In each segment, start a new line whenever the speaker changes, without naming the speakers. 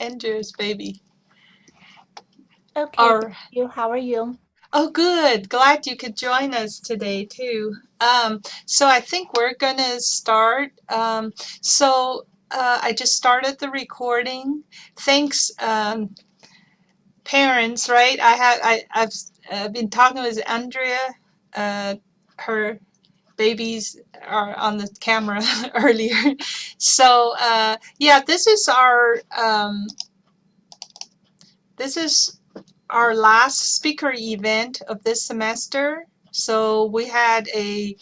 Andrew's baby.
Okay, thank
Or
you. How are you?
oh, good. Glad you could join us today too. So I think we're gonna start. I just started the recording. Thanks, parents. Right? I've been talking with Andrea. Uh, her babies are on the camera earlier. Yeah, this is our last speaker event of this semester. So we had a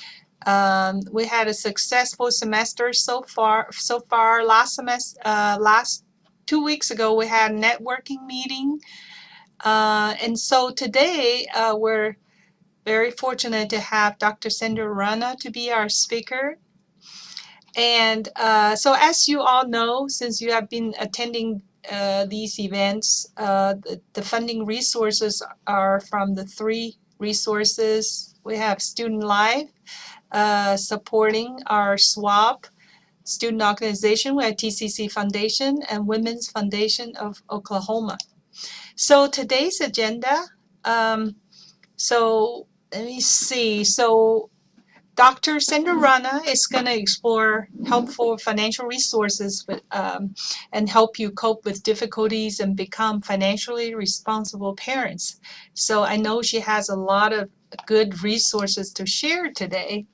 successful semester so far. Last semester, last 2 weeks ago, we had a networking meeting, and so today we're very fortunate to have Dr. Sandra Rana to be our speaker. And so, as you all know, since you have been attending these events, the funding resources are from the three resources. We have Student Life supporting our SWAP student organization. We have TCC Foundation and Women's Foundation of Oklahoma. So today's agenda, so let me see. So Dr. Sandra Rana is going to explore helpful financial resources and help you cope with difficulties and become financially responsible parents. So I know she has a lot of good resources to share today.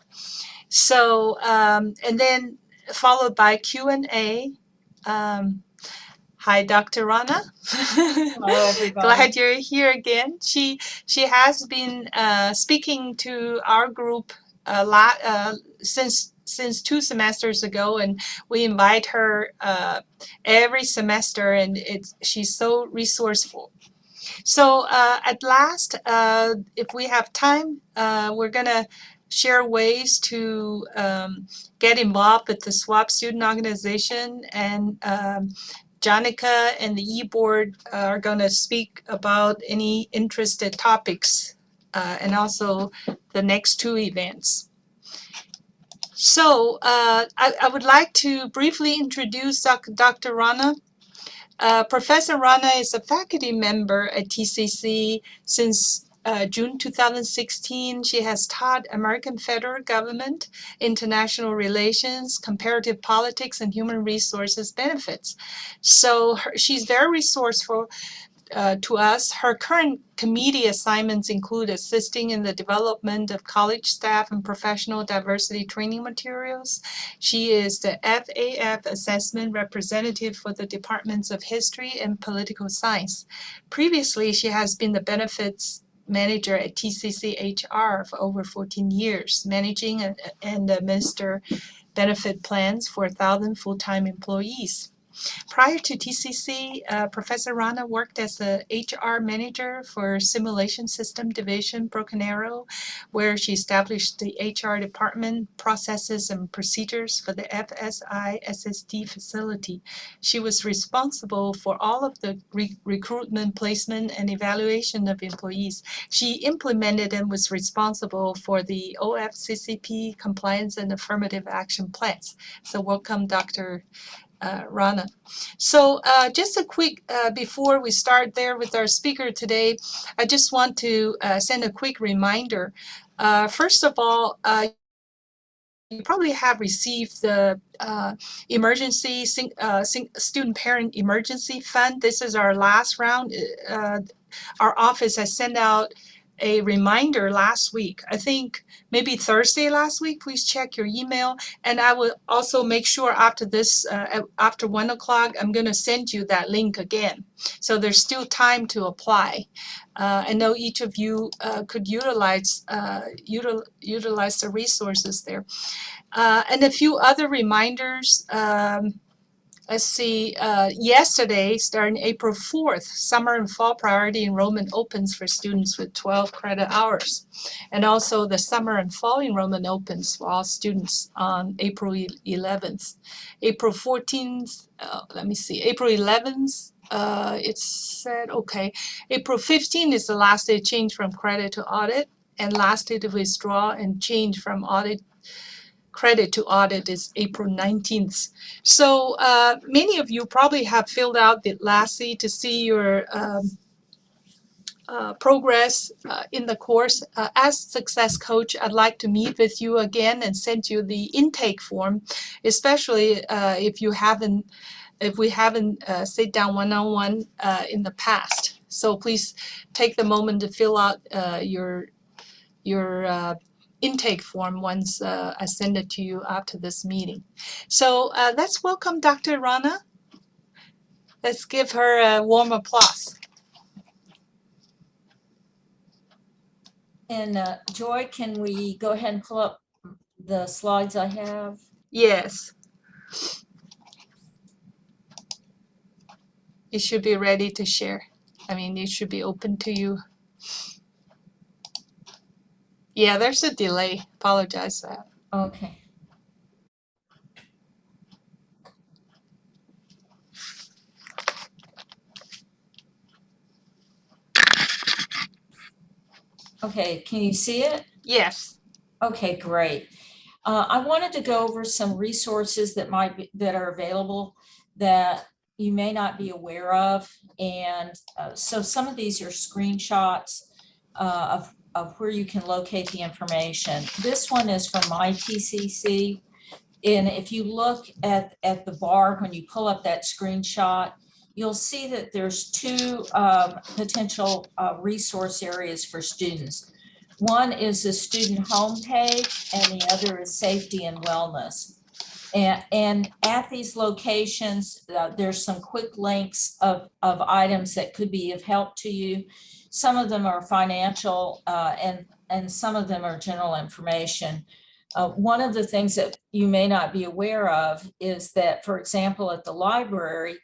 So and then followed by Q&A. Um, Hi, Dr. Rana.
Hello, everybody.
Glad you're here again. She has been speaking to our group since 2 semesters ago, and we invite her every semester, and she's so resourceful. So at last, if we have time, we're gonna share ways to get involved with the SWAP student organization, and Jonica and the e-board are going to speak about any interested topics and also the next two events. So I would like to briefly introduce Dr. Rana. Professor Rana is a faculty member at TCC since June 2016. She has taught American federal government, international relations, comparative politics, and human resources benefits. So she's very resourceful to us. Her current committee assignments include assisting in the development of college staff and professional diversity training materials. She is the FAF assessment representative for the Departments of History and Political Science. Previously, she has been the benefits manager at TCC HR for over 14 years, managing and administer benefit plans for 1,000 full-time employees. Prior to TCC, Professor Rana worked as the HR manager for Simulation System Division, Broken Arrow, where she established the HR department, processes, and procedures for the FSI SSD facility. She was responsible for all of the recruitment, placement, and evaluation of employees. She implemented and was responsible for the OFCCP compliance and affirmative action plans. So welcome, Dr. Rana. So just a quick, before we start there with our speaker today, I just want to send a quick reminder. First of all, you probably have received the emergency student parent emergency fund. This is our last round. Our office has sent out a reminder last week. I think maybe Thursday last week. Please check your email. And I will also make sure after this, after 1 o'clock, I'm going to send you that link again. So there's still time to apply. I know each of you could utilize the resources there. And a few other reminders. Let's see, yesterday, starting April 4th, summer and fall priority enrollment opens for students with 12 credit hours. And also the summer and fall enrollment opens for all students on April 11th. April 14th, let me see, April 11th, it said, okay, April 15th is the last day change from credit to audit, and last day to withdraw and change from audit credit to audit is April 19th. So many of you probably have filled out the LASSI to see your progress in the course. As success coach, I'd like to meet with you again and send you the intake form, especially if we haven't sit down one-on-one in the past. So please take the moment to fill out your intake form once I send it to you after this meeting. So let's welcome Dr. Rana. Let's give her a warm applause.
And Joy, can we go ahead and pull up the slides I have?
Yes. You should be ready to share. I mean, it should be open to you. Yeah, there's a delay. Apologize for that.
Okay. Okay, can you see it?
Yes.
Okay, great. I wanted to go over some resources that are available that you may not be aware of. And so some of these are screenshots of where you can locate the information. This one is from my TCC. And if you look at the bar, when you pull up that screenshot, you'll see that there's two potential resource areas for students. One is the student homepage and the other is safety and wellness. And at these locations, there's some quick links of items that could be of help to you. Some of them are financial and some of them are general information. One of the things that you may not be aware of is that, for example, at the library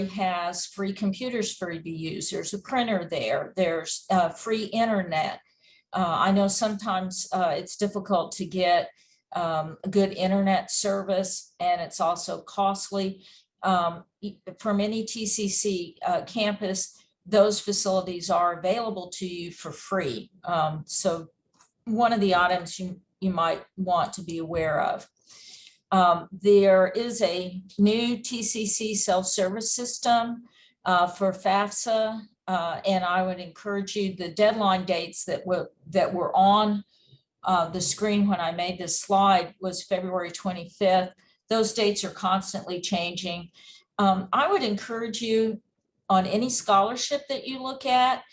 has free computers for you to use. There's a printer there. There's free internet. I know sometimes it's difficult to get a good internet service, and it's also costly. From any TCC campus, those facilities are available to you for free. So one of the items you might want to be aware of. There is a new TCC self-service system for FAFSA, and I would encourage you, the deadline dates that were on the screen when I made this slide was February 25th. Those dates are constantly changing. I would encourage you, on any scholarship that you look at,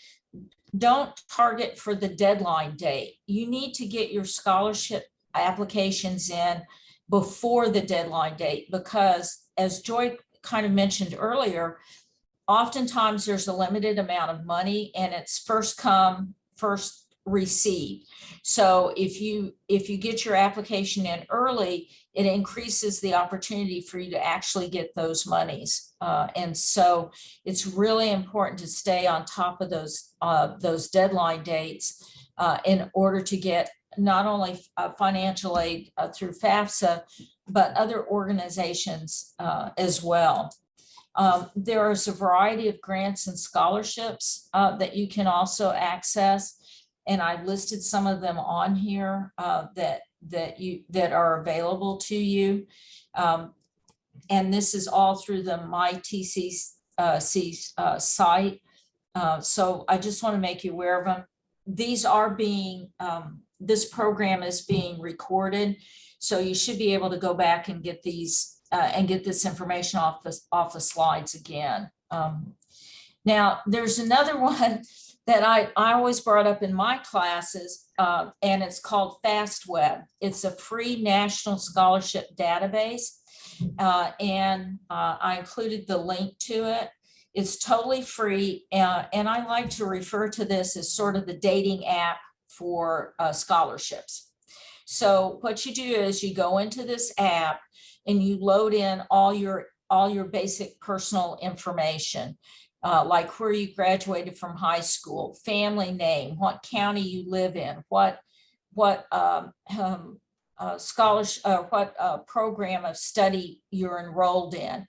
don't target for the deadline date. You need to get your scholarship applications in before the deadline date, because as Joy kind of mentioned earlier, oftentimes there's a limited amount of money and it's first come, first received. So if you get your application in early, it increases the opportunity for you to actually get those monies. And so it's really important to stay on top of those deadline dates in order to get not only financial aid through FAFSA, but other organizations as well. There is a variety of grants and scholarships that you can also access. And I listed some of them on here that are available to you. And this is all through the MyTCC site. So I just want to make you aware of them. These are being, this program is being recorded. So you should be able to go back and get these and get this information off the slides again. Now, there's another one that I always brought up in my classes, and it's called FastWeb. It's a free national scholarship database, and I included the link to it. It's totally free, and I like to refer to this as sort of the dating app for scholarships. So what you do is you go into this app and you load in all your basic personal information. Like where you graduated from high school, family name, what county you live in, what scholarship, what program of study you're enrolled in.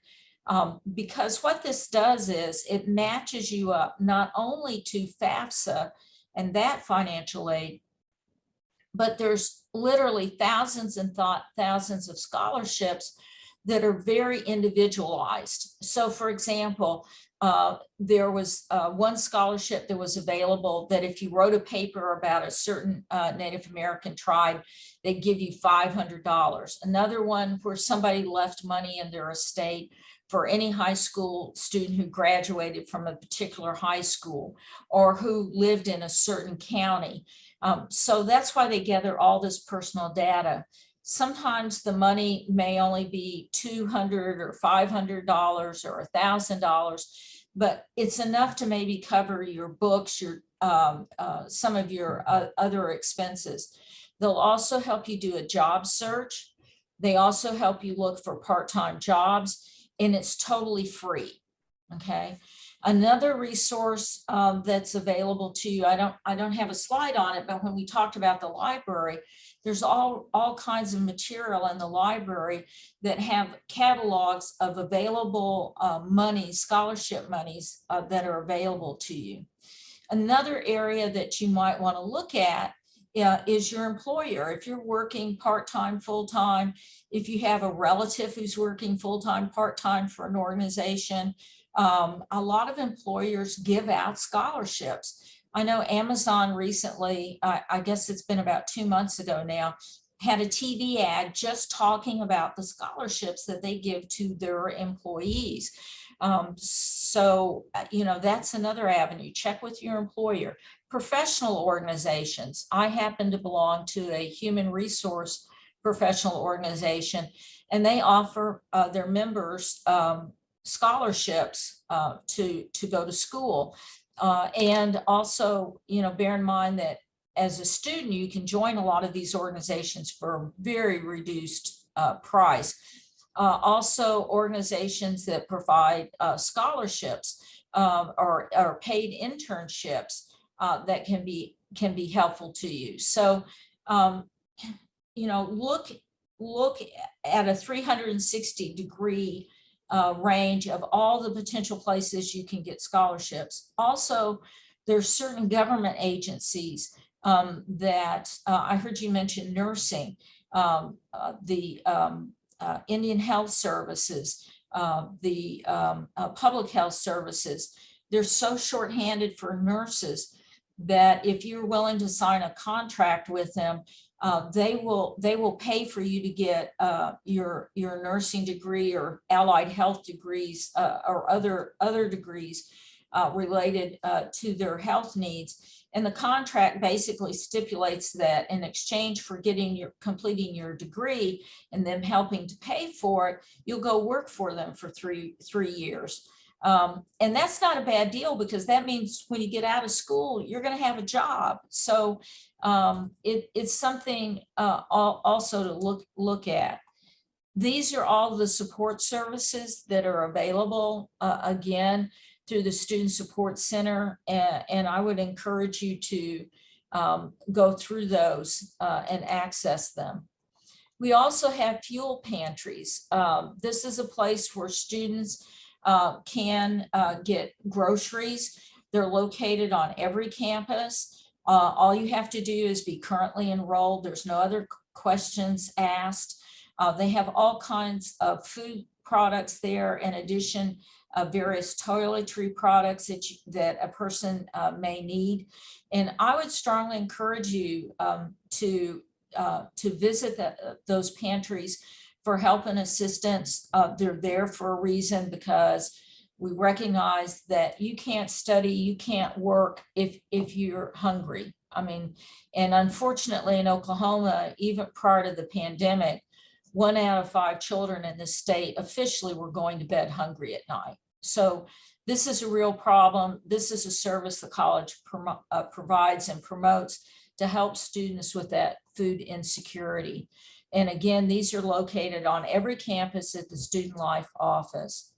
Because what this does is it matches you up not only to FAFSA and that financial aid, but there's literally thousands and thousands of scholarships that are very individualized. So for example, there was one scholarship that was available that if you wrote a paper about a certain Native American tribe, they give you $500. Another one where somebody left money in their estate for any high school student who graduated from a particular high school or who lived in a certain county. So that's why they gather all this personal data. Sometimes the money may only be $200 or $500 or $1,000, but it's enough to maybe cover your books, your some of your other expenses. They'll also help you do a job search. They also help you look for part-time jobs, and it's totally free. Okay. Another resource that's available to you, I don't have a slide on it, but when we talked about the library, there's all kinds of material in the library that have catalogs of available monies, scholarship monies that are available to you. Another area that you might want to look at is your employer. If you're working part-time, full-time, if you have a relative who's working full-time, part-time for an organization, a lot of employers give out scholarships. I know Amazon recently, I guess it's been about 2 months ago now, had a TV ad just talking about the scholarships that they give to their employees. So, you know, that's another avenue. Check with your employer. Professional organizations. I happen to belong to a human resource professional organization, and they offer their members scholarships to go to school. And also, you know, bear in mind that as a student, you can join a lot of these organizations for a very reduced price. Also, organizations that provide scholarships or paid internships that can be helpful to you. So, you know, look at a 360-degree range of all the potential places you can get scholarships. Also, there's certain government agencies that I heard you mention nursing, the Indian Health Services, the public health services. They're so shorthanded for nurses that if you're willing to sign a contract with them, they will pay for you to get your nursing degree or allied health degrees or other degrees related to their health needs. And the contract basically stipulates that in exchange for completing your degree and them helping to pay for it, you'll go work for them for three years. And that's not a bad deal, because that means when you get out of school, you're going to have a job. So it's something also to look at. These are all the support services that are available, again, through the Student Support Center. And I would encourage you to go through those and access them. We also have fuel pantries. This is a place where students can get groceries. They're located on every campus. All you have to do is be currently enrolled. There's no other questions asked. They have all kinds of food products there, in addition various toiletry products that a person may need. And I would strongly encourage you to visit those pantries for help and assistance. They're there for a reason, because we recognize that you can't study, you can't work if you're hungry. I mean, and unfortunately in Oklahoma, even prior to the pandemic, 1 out of 5 children in the state officially were going to bed hungry at night. So this is a real problem. This is a service the college provides and promotes to help students with that food insecurity. And again, these are located on every campus at the Student Life office.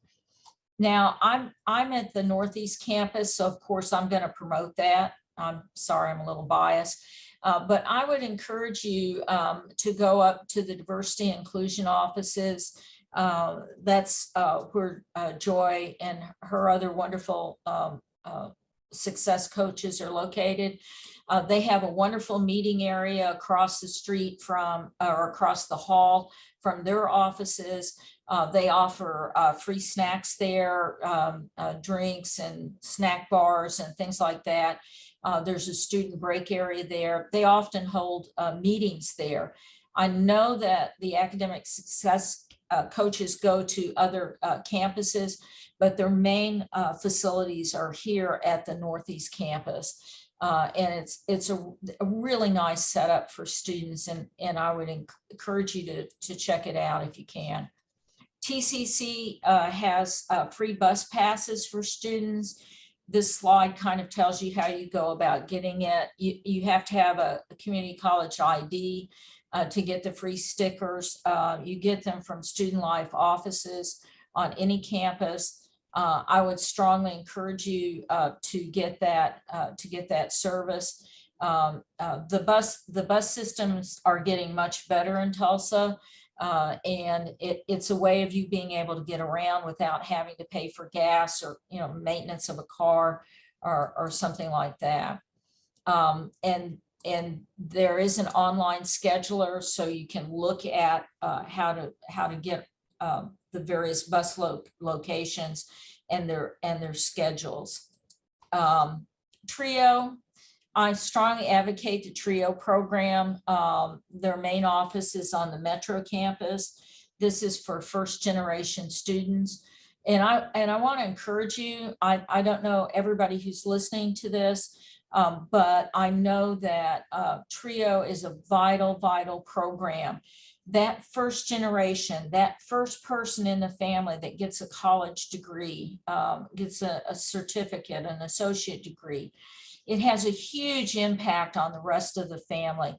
Now, I'm at the Northeast campus, so of course I'm going to promote that. I'm sorry, I'm a little biased. But I would encourage you to go up to the diversity and inclusion offices. That's where Joy and her other wonderful success coaches are located. They have a wonderful meeting area across the street from, or across the hall from their offices. They offer free snacks there, drinks and snack bars and things like that. There's a student break area there. They often hold meetings there. I know that the academic success coaches go to other campuses, but their main facilities are here at the Northeast campus. And it's a really nice setup for students, and I would encourage you to check it out if you can. TCC has free bus passes for students. This slide kind of tells you how you go about getting it. You have to have a community college ID to get the free stickers. You get them from Student Life offices on any campus. I would strongly encourage you to get that service. The bus systems are getting much better in Tulsa, and it's a way of you being able to get around without having to pay for gas or maintenance of a car or something like that. And there is an online scheduler, so you can look at how to get the various bus locations and their schedules. TRIO, I strongly advocate the TRIO program. Their main office is on the Metro campus. This is for first generation students. And I want to encourage you, I don't know everybody who's listening to this, but I know that TRIO is a vital program. That first generation, that first person in the family that gets a college degree, gets a certificate, an associate degree, it has a huge impact on the rest of the family,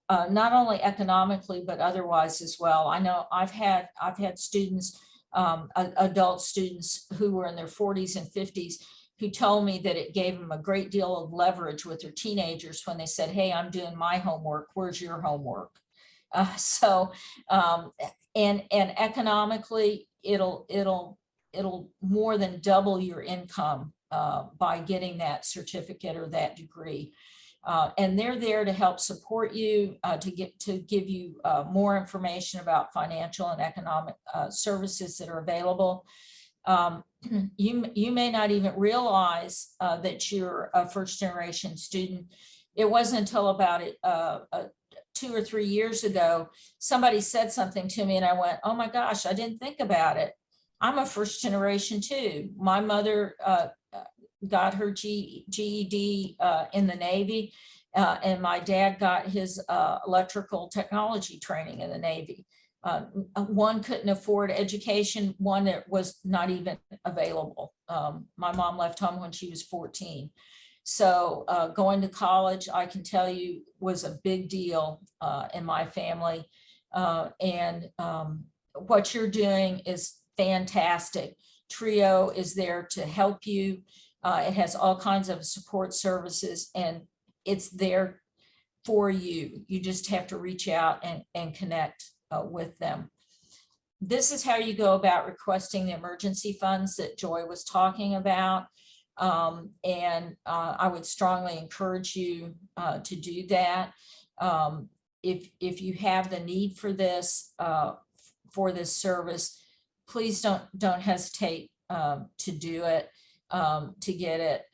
not only economically, but otherwise as well. I know I've had students, adult students who were in their 40s and 50s, who told me that it gave them a great deal of leverage with their teenagers when they said, "Hey, I'm doing my homework. Where's your homework?" And economically, it'll more than double your income by getting that certificate or that degree. And they're there to help support you, to give you more information about financial and economic services that are available. You may not even realize that you're a first generation student. It wasn't until about 2 or 3 years ago, somebody said something to me and I went, "Oh my gosh, I didn't think about it. I'm a first generation too. My mother got her GED in the Navy, and my dad got his electrical technology training in the Navy. One couldn't afford education, one that was not even available. My mom left home when she was 14. So going to college, I can tell you, was a big deal in my family. And what you're doing is fantastic. TRIO is there to help you. It has all kinds of support services, and it's there for you. You just have to reach out and connect with them. This is how you go about requesting the emergency funds that Joy was talking about. And I would strongly encourage you to do that. If you have the need for this service, please don't hesitate to do it, to get it.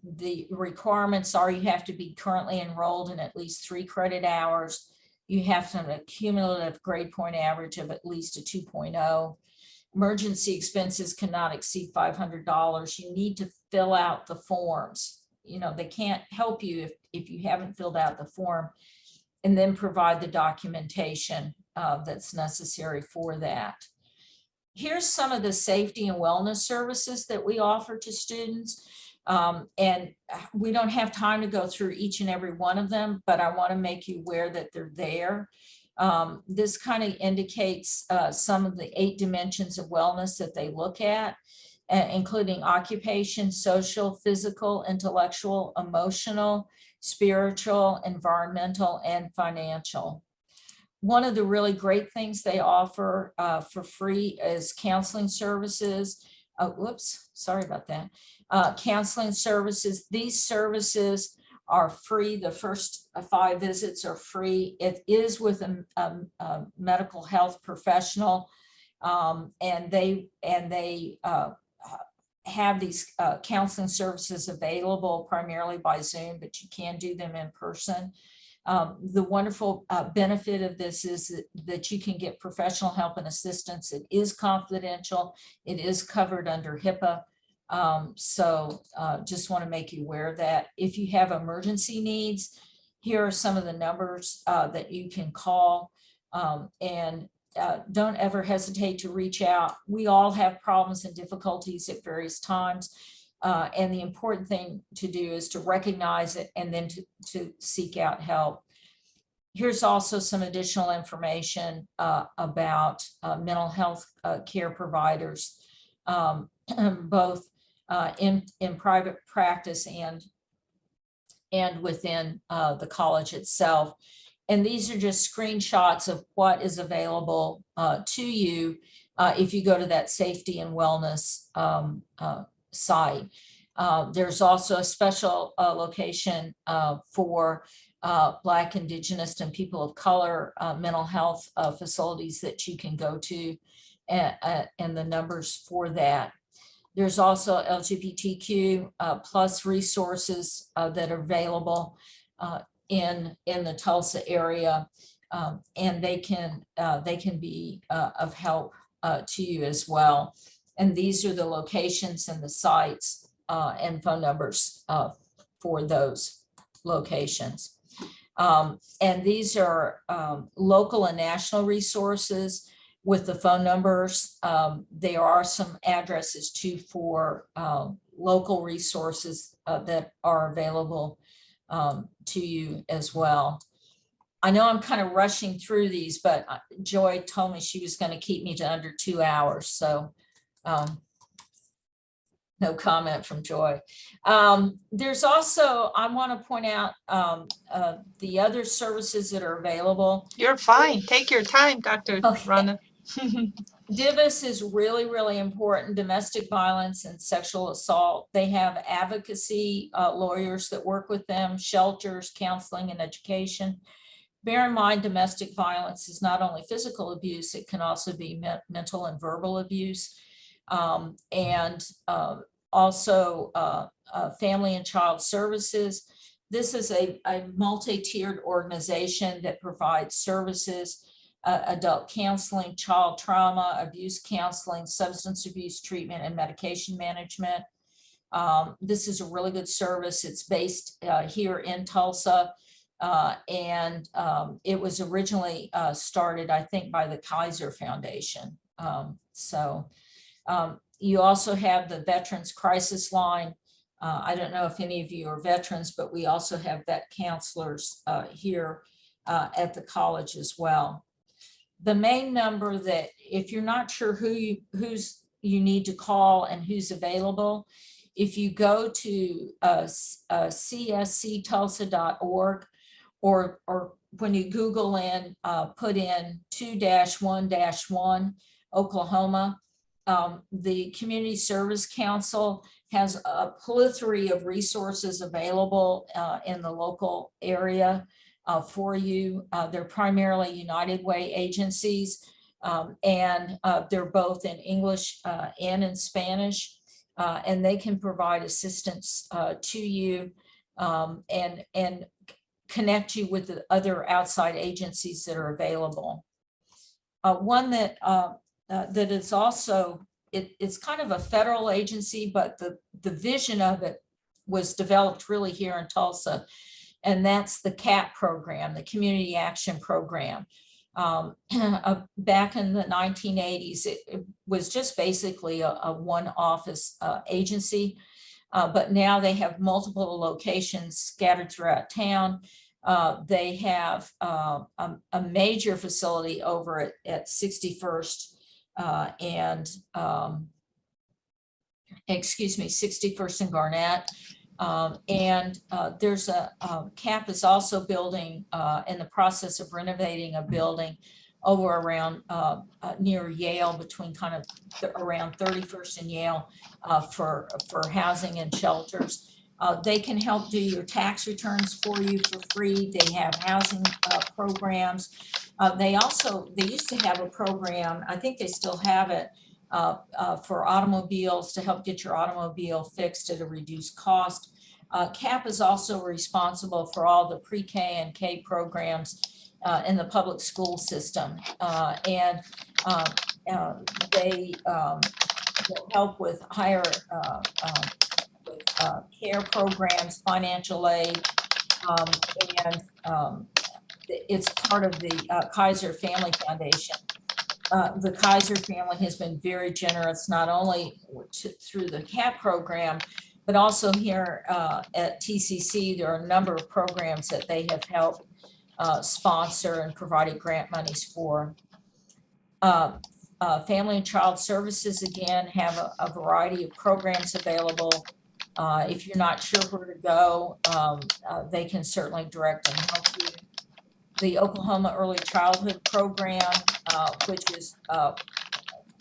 The requirements are you have to be currently enrolled in at least 3 credit hours. You have to have a cumulative grade point average of at least a 2.0. Emergency expenses cannot exceed $500. You need to fill out the forms. They can't help you if you haven't filled out the form, and then provide the documentation that's necessary for that. Here's some of the safety and wellness services that we offer to students. And we don't have time to go through each and every one of them, but I want to make you aware that they're there. This kind of indicates some of the 8 dimensions of wellness that they look at, including occupation, social, physical, intellectual, emotional, spiritual, environmental, and financial. One of the really great things they offer for free is counseling services. whoops, sorry about that. Counseling services. These services are free. The first 5 visits are free. It is with a medical health professional, and they have these counseling services available primarily by Zoom, but you can do them in person. The wonderful benefit of this is that you can get professional help and assistance. It is confidential. It is covered under HIPAA. So just want to make you aware of that. If you have emergency needs, here are some of the numbers that you can call, and don't ever hesitate to reach out. We all have problems and difficulties at various times. And the important thing to do is to recognize it and then to seek out help. Here's also some additional information about mental health care providers, both in private practice and within the college itself. And these are just screenshots of what is available to you if you go to that safety and wellness site. There's also a special location for Black, Indigenous, and people of color mental health facilities that you can go to, and the numbers for that. There's also LGBTQ plus resources that are available in the Tulsa area, and they can be of help to you as well. And these are the locations and the sites and phone numbers for those locations. And these are local and national resources with the phone numbers. There are some addresses too for local resources that are available to you as well. I know I'm kind of rushing through these, but Joy told me she was going to keep me to under 2 hours. So no comment from Joy. There's also, I want to point out the other services that are available.
You're fine. Take your time, Dr.
Okay.
Rana.
DVIS is really, really important. Domestic violence and sexual assault. They have advocacy lawyers that work with them, shelters, counseling, and education. Bear in mind, domestic violence is not only physical abuse, it can also be mental and verbal abuse. And also family and child services. This is a multi-tiered organization that provides services, adult counseling, child trauma, abuse counseling, substance abuse treatment, and medication management. This is a really good service. It's based here in Tulsa, and it was originally started, I think, by the Kaiser Foundation. You also have the Veterans Crisis Line. I don't know if any of you are veterans, but we also have vet counselors here at the college as well. The main number that, if you're not sure who you need to call and who's available, if you go to csctulsa.org, or when you Google in, put in 2-1-1 Oklahoma, the Community Service Council has a plethora of resources available in the local area for you. They're primarily United Way agencies, and they're both in English and in Spanish, and they can provide assistance to you and connect you with the other outside agencies that are available. One that that is also, it's kind of a federal agency, but the vision of it was developed really here in Tulsa, and that's the CAP program, the Community Action Program. Back in the 1980s, it was just basically a one office agency, but now they have multiple locations scattered throughout town. They have a major facility over at 61st and 61st and Garnett. And there's CAP is also building in the process of renovating a building over around near Yale, between kind of around 31st and Yale, for housing and shelters. They can help do your tax returns for you for free. They have housing programs. They used to have a program, I think they still have it, for automobiles, to help get your automobile fixed at a reduced cost. CAP is also responsible for all the pre-K and K programs in the public school system. And they will help with higher care programs, financial aid, and it's part of the Kaiser Family Foundation. The Kaiser family has been very generous, not only through the CAP program, but also here at TCC. There are a number of programs that they have helped sponsor and provided grant monies for. Family and Child Services, again, have a variety of programs available. If you're not sure where to go, they can certainly direct and help you. The Oklahoma Early Childhood Program, which is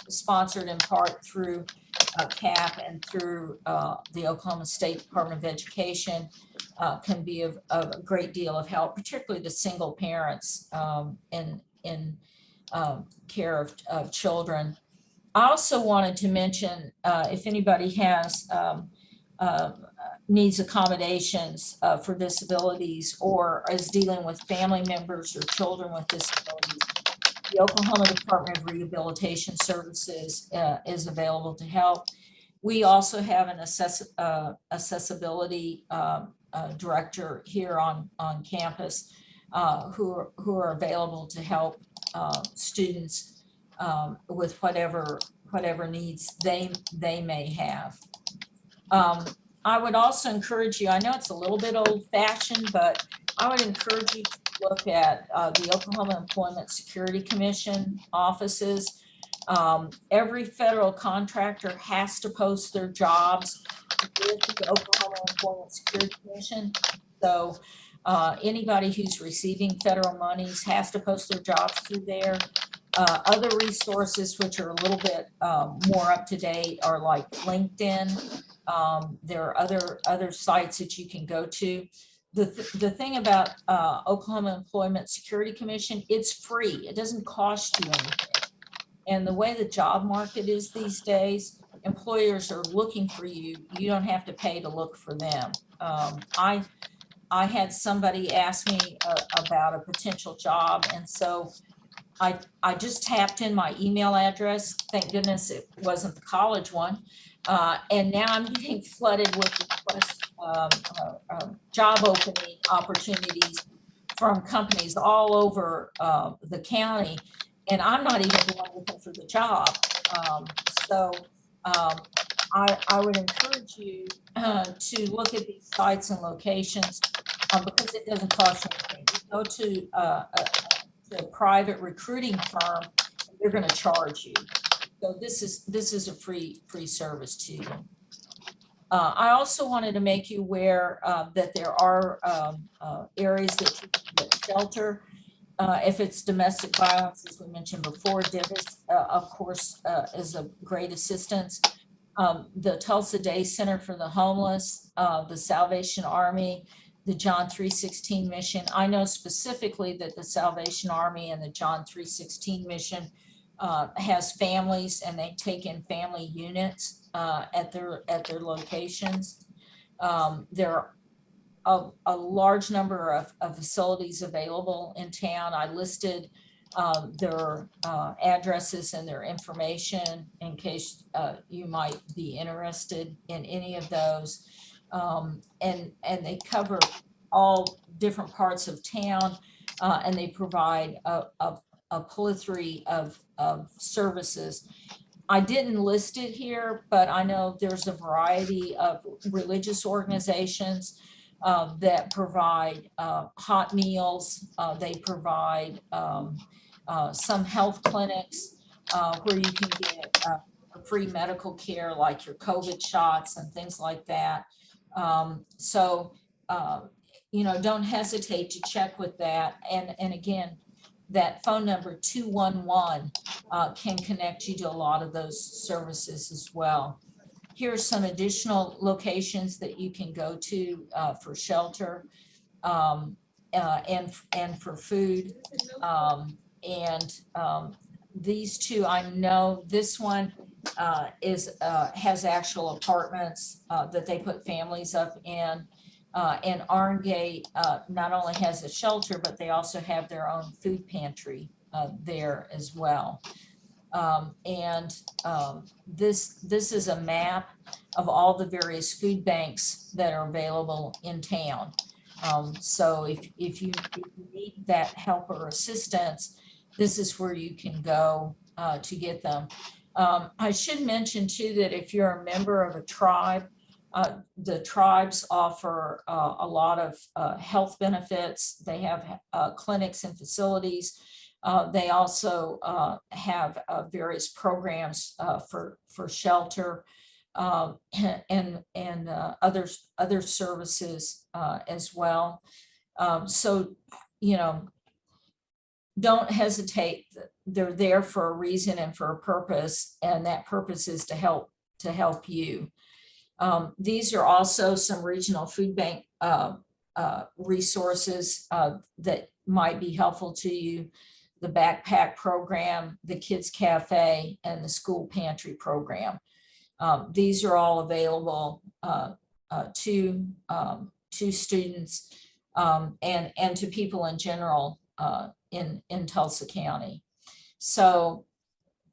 sponsored in part through CAP and through the Oklahoma State Department of Education, can be of a great deal of help, particularly to single parents in care of children. I also wanted to mention, if anybody has needs accommodations for disabilities, or is dealing with family members or children with disabilities, the Oklahoma Department of Rehabilitation Services is available to help. We also have an accessibility director here on campus who are available to help students with whatever needs they may have. I would also encourage you, I know it's a little bit old-fashioned, but I would encourage you to look at the Oklahoma Employment Security Commission offices. Every federal contractor has to post their jobs with the Oklahoma Employment Security Commission. So anybody who's receiving federal monies has to post their jobs through there. Other resources which are a little bit more up to date are like LinkedIn. There are other sites that you can go to. The thing about Oklahoma Employment Security Commission, it's free. It doesn't cost you anything. And the way the job market is these days, employers are looking for you. You don't have to pay to look for them. I had somebody ask me about a potential job, and so I just tapped in my email address. Thank goodness it wasn't the college one. And now I'm getting flooded with requests, job opening opportunities from companies all over the county. And I'm not even the one looking for the job. I would encourage you to look at these sites and locations because it doesn't cost you anything. You go to a private recruiting firm, they're going to charge you. So this is a free service to you. I also wanted to make you aware that there are areas that you can get shelter. If it's domestic violence, as we mentioned before, DIVIS, of course, is a great assistance. The Tulsa Day Center for the Homeless, the Salvation Army, the John 3:16 mission. I know specifically that the Salvation Army and the John 3:16 mission has families, and they take in family units at their locations. There are a large number of facilities available in town. I listed their addresses and their information in case you might be interested in any of those. And they cover all different parts of town, and they provide a plethora of services. I didn't list it here, but I know there's a variety of religious organizations that provide hot meals. They provide some health clinics where you can get free medical care, like your COVID shots and things like that. You know, don't hesitate to check with that. And again, that phone number 211 can connect you to a lot of those services as well. Here are some additional locations that you can go to for shelter and for food. These two, I know this one has actual apartments that they put families up in. And Arngate not only has a shelter, but they also have their own food pantry there as well. This is a map of all the various food banks that are available in town. So if you need that help or assistance, this is where you can go to get them. I should mention too that if you're a member of a tribe, the tribes offer a lot of health benefits. They have clinics and facilities. They also have various programs for shelter and other services as well. So, you know, don't hesitate. They're there for a reason and for a purpose, and that purpose is to help you. These are also some regional food bank resources that might be helpful to you. The backpack program, the kids cafe, and the school pantry program. These are all available to students and to people in general in Tulsa County. So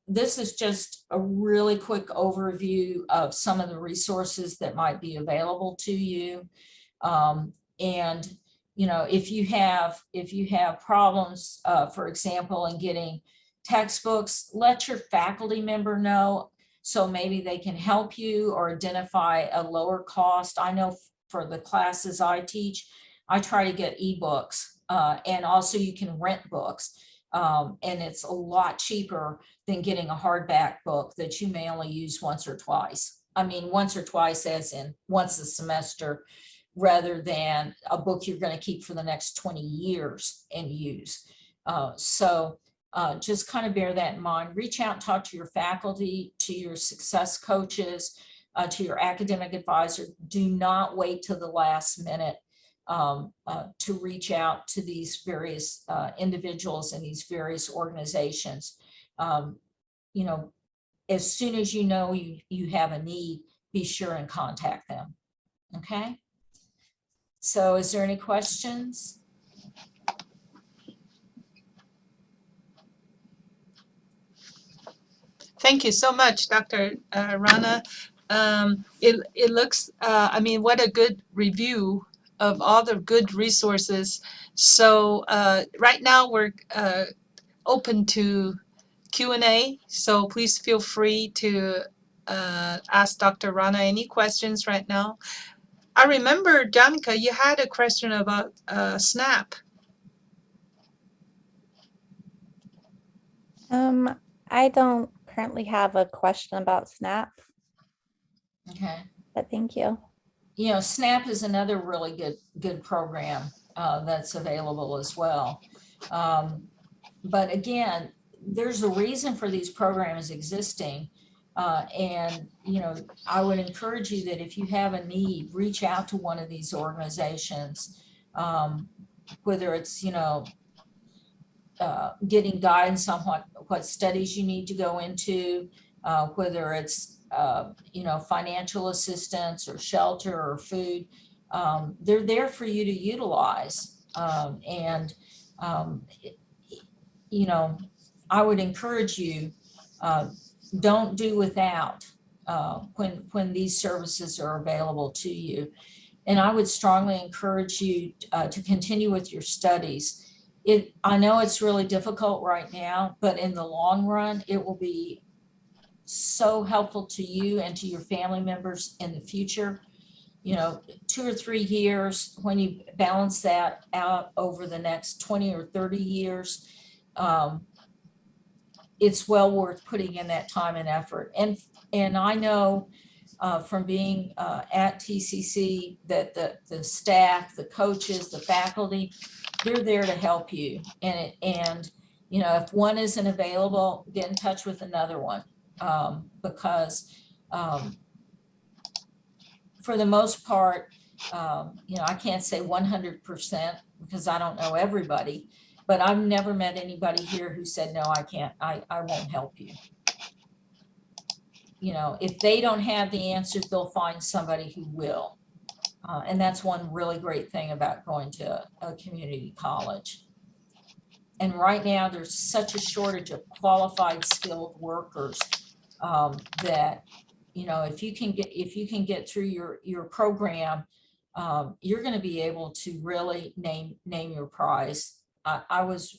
this is just a really quick overview of some of the resources that might be available to you. And you know, if you have problems, for example, in getting textbooks, let your faculty member know, so maybe they can help you or identify a lower cost. I know for the classes I teach, I try to get ebooks, and also you can rent books, and it's a lot cheaper than getting a hardback book that you may only use once or twice. I mean, once or twice as in once a semester, rather than a book you're going to keep for the next 20 years and use. So just kind of bear that in mind. Reach out and talk to your faculty, to your success coaches, to your academic advisor. Do not wait till the last minute to reach out to these various individuals and these various organizations. You know, as soon as you know you have a need, be sure and contact them. Okay. So is there any questions?
Thank you so much, Dr. Rana. It looks, I mean, what a good review of all the good resources. So right now we're open to Q&A, so please feel free to ask Dr. Rana any questions right now. I remember, Janica, you had a question about SNAP.
I don't currently have a question about SNAP,
Okay.
but thank you.
You know, SNAP is another really good program that's available as well. But again, there's a reason for these programs existing. And, you know, I would encourage you that if you have a need, reach out to one of these organizations, whether it's, you know, getting guidance on what studies you need to go into, whether it's, you know, financial assistance or shelter or food. They're there for you to utilize. You know, I would encourage you, don't do without when these services are available to you. And I would strongly encourage you to continue with your studies. I know it's really difficult right now, but in the long run, it will be so helpful to you and to your family members in the future. You know, 2 or 3 years, when you balance that out over the next 20 or 30 years, it's well worth putting in that time and effort. And I know from being at TCC that the staff, the coaches, the faculty, they're there to help you. And You know, if one isn't available, get in touch with another one, because for the most part, you know, I can't say 100% because I don't know everybody, but I've never met anybody here who said, no, I can't, I won't help you. You know, if they don't have the answers, they'll find somebody who will. And that's one really great thing about going to a community college. And right now there's such a shortage of qualified, skilled workers, that, you know, if you can get through your program, you're going to be able to really name your price. I was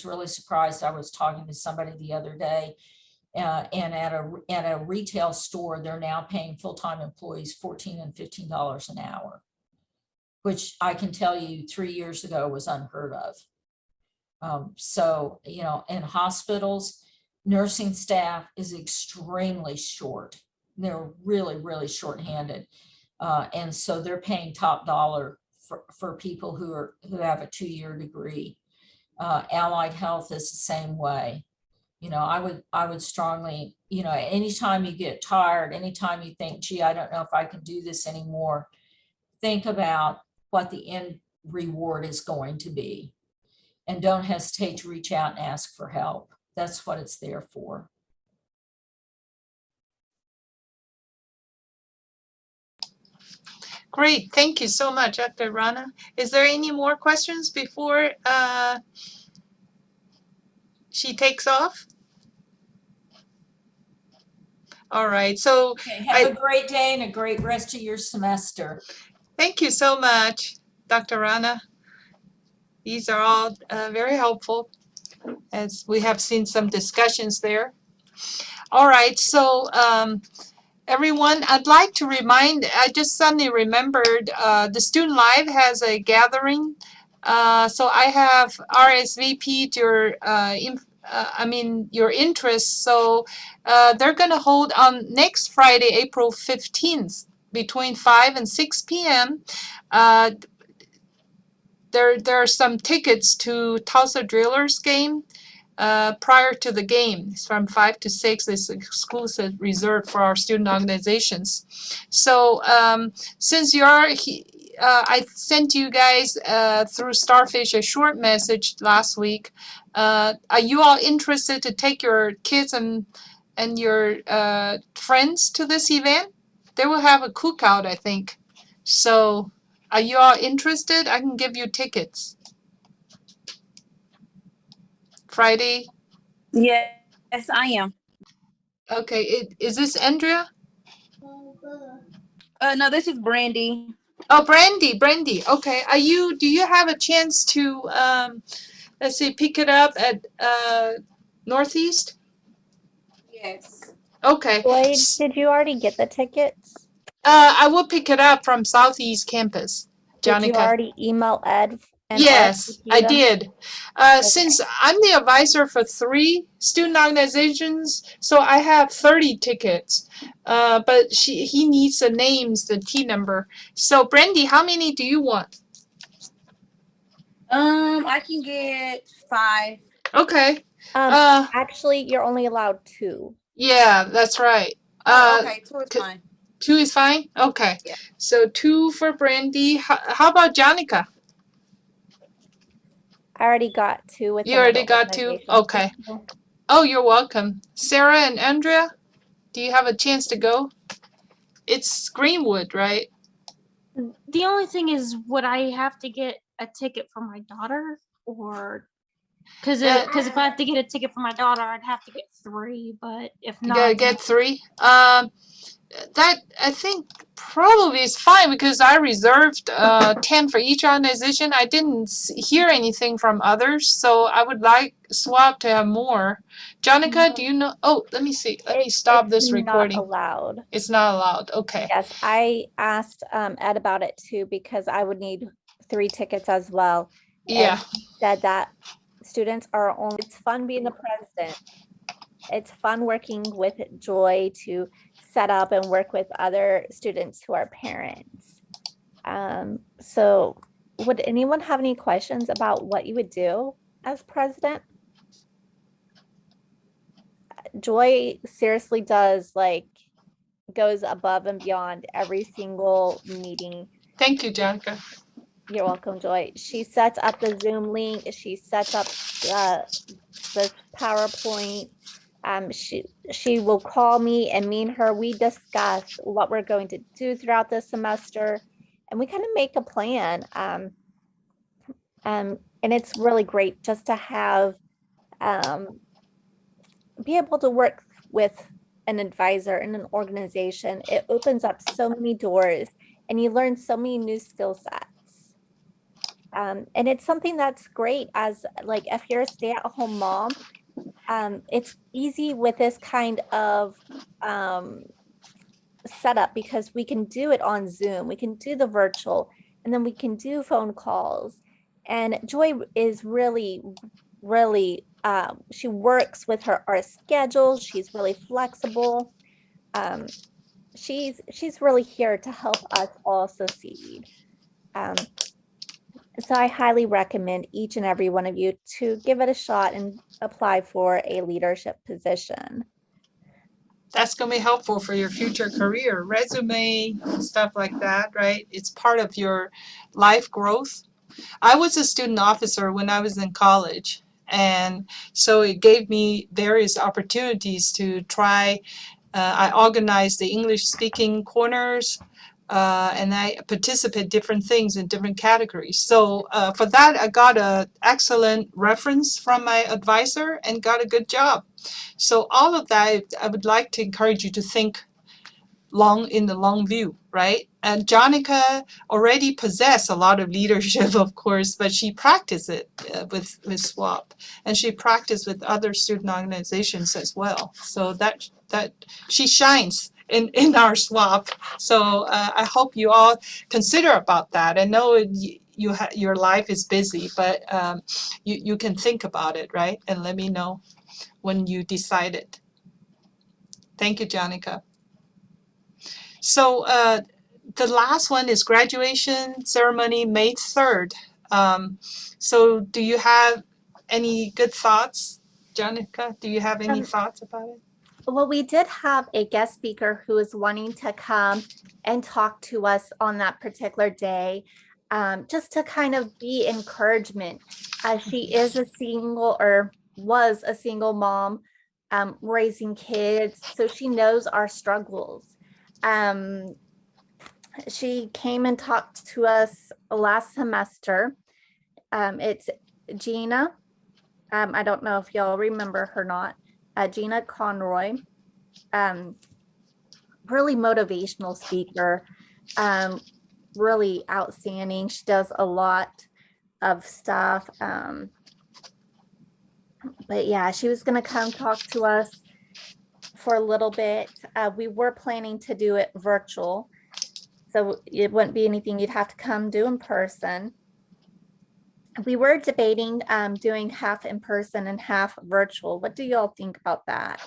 really surprised. I was talking to somebody the other day, and at a retail store, they're now paying full-time employees $14 and $15 an hour, which I can tell you 3 years ago was unheard of. So, you know, in hospitals, nursing staff is extremely short. They're really, really shorthanded. And so they're paying top dollar for people who have a 2-year degree. Allied health is the same way. You know, I would strongly, you know, anytime you get tired, anytime you think, gee, I don't know if I can do this anymore, think about what the end reward is going to be. And don't hesitate to reach out and ask for help. That's what it's there for.
Great, thank you so much, Dr. Rana. Is there any more questions before she takes off? All right, so
Okay, have a great day and a great rest of your semester.
thank you so much, Dr. Rana. These are all very helpful, as we have seen some discussions there. All right, so everyone, I'd like to remind, I just suddenly remembered the Student Live has a gathering. So I have RSVP'd your interest. So they're going to hold on next Friday, April 15th, between 5 and 6 p.m. There are some tickets to Tulsa Drillers game. Prior to the game, it's from 5 to 6. It's exclusive, reserved for our student organizations. So since I sent you guys through Starfish a short message last week. Are you all interested to take your kids and your friends to this event? They will have a cookout, I think. So are you all interested? I can give you tickets. Friday.
Yes, I am.
Okay, is this Andrea?
No, this is Brandy.
Oh, Brandy. Okay, do you have a chance to let's see, pick it up at Northeast?
Yes.
Okay.
Lloyd, did you already get the tickets?
I will pick it up from Southeast Campus.
Did you
Jonica.
already email Ed and
Yes,
RSVP
I
them?
did. Since I'm the advisor for 3 student organizations, so I have 30 tickets. But he needs the names, the T number. So Brandy, how many do you want?
I can get 5.
Okay.
Actually, you're only allowed 2.
Yeah, that's right.
Okay, 2 is fine.
2 is fine? Okay.
Yeah.
So 2 for Brandy. How about Jonica?
I already got 2 with
You already got 2? Okay. Oh, you're welcome. Sarah and Andrea, do you have a chance to go? It's Greenwood, right?
The only thing is, would I have to get a ticket for my daughter, or because if I have to get a ticket for my daughter, I'd have to get 3. But if
You
not,
gotta
then
get 3. That I think probably is fine because I reserved 10 for each organization. I didn't hear anything from others, so I would like SWAP to have more. Jonica, do you know? Oh, let me see. Let me stop this recording.
Not allowed.
It's not allowed. Okay.
Yes, I asked Ed about it too because I would need 3 tickets as well.
Yeah.
And he said that students are only, it's fun being the president. It's fun working with Joy to set up and work with other students who are parents. So would anyone have any questions about what you would do as president? Joy seriously does like goes above and beyond every single meeting.
Thank you, Janica.
You're welcome, Joy. She sets up the Zoom link. She sets up the PowerPoint. She will call me, and me and her, we discuss what we're going to do throughout the semester, and we kind of make a plan. And it's really great just to have be able to work with an advisor in an organization. It opens up so many doors, and you learn so many new skill sets. And it's something that's great as like if you're a stay-at-home mom, it's easy with this kind of setup because we can do it on Zoom, we can do the virtual, and then we can do phone calls. And Joy is really, really, she works with our schedule. She's really flexible. She's really here to help us all succeed. So I highly recommend each and every one of you to give it a shot and apply for a leadership position.
That's going to be helpful for your future career, resume, stuff like that, right? It's part of your life growth. I was a student officer when I was in college, and so it gave me various opportunities to try. I organized the English speaking corners, and I participate different things in different categories. So for that, I got an excellent reference from my advisor and got a good job. So all of that, I would like to encourage you to think in the long view, right? And Jonica already possessed a lot of leadership, of course, but she practiced it with SWAP, and she practiced with other student organizations as well. So that she shines in our SWAP. So I hope you all consider about that. I know your life is busy, but you can think about it, right? And let me know when you decide it. Thank you, Jonica. So the last one is graduation ceremony, May 3rd. So do you have any good thoughts, Jonica? Do you have any thoughts about it?
Well, we did have a guest speaker who was wanting to come and talk to us on that particular day, just to kind of be encouragement. She is a single or was a single mom raising kids, so she knows our struggles. She came and talked to us last semester. It's Gina. I don't know if y'all remember her or not. Gina Conroy, really motivational speaker, really outstanding. She does a lot of stuff. But yeah, she was going to come talk to us for a little bit. We were planning to do it virtual, so it wouldn't be anything you'd have to come do in person. We were debating doing half in person and half virtual. What do y'all think about that?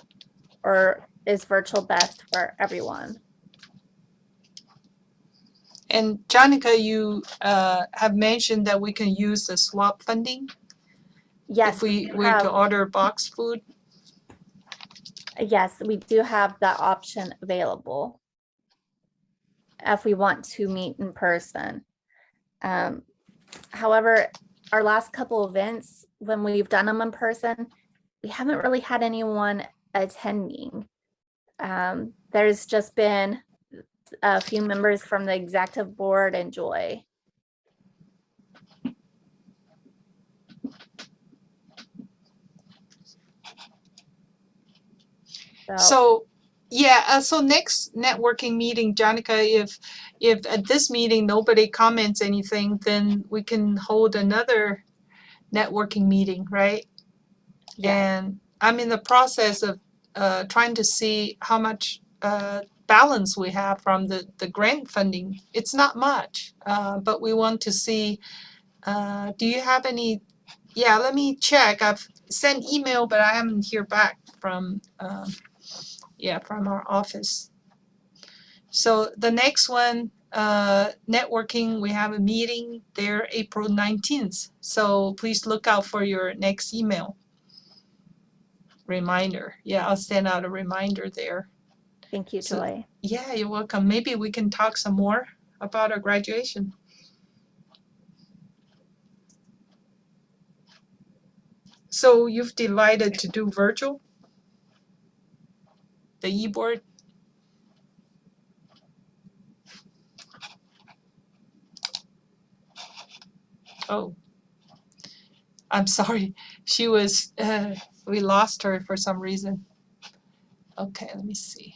Or is virtual best for everyone?
And Jonica, you have mentioned that we can use the SWAP funding
Yes,
if we were to order box food.
Yes, we do have that option available if we want to meet in person. However, our last couple events, when we've done them in person, we haven't really had anyone attending. There's just been a few members from the executive board and Joy.
So yeah, so next networking meeting, Jonica, if at this meeting nobody comments anything, then we can hold another networking meeting, right?
Yes.
And I'm in the process of trying to see how much balance we have from the grant funding. It's not much, but we want to see, do you have any, yeah, let me check. I've sent email, but I haven't heard back from, from our office. So the next one, networking, we have a meeting there April 19th. So please look out for your next email. reminder. Yeah, I'll send out a reminder there.
Thank you,
So-
Joy.
Yeah, you're welcome. Maybe we can talk some more about our graduation. So you've decided to do virtual? The e-board? Oh, I'm sorry. She was, we lost her for some reason. Okay, let me see.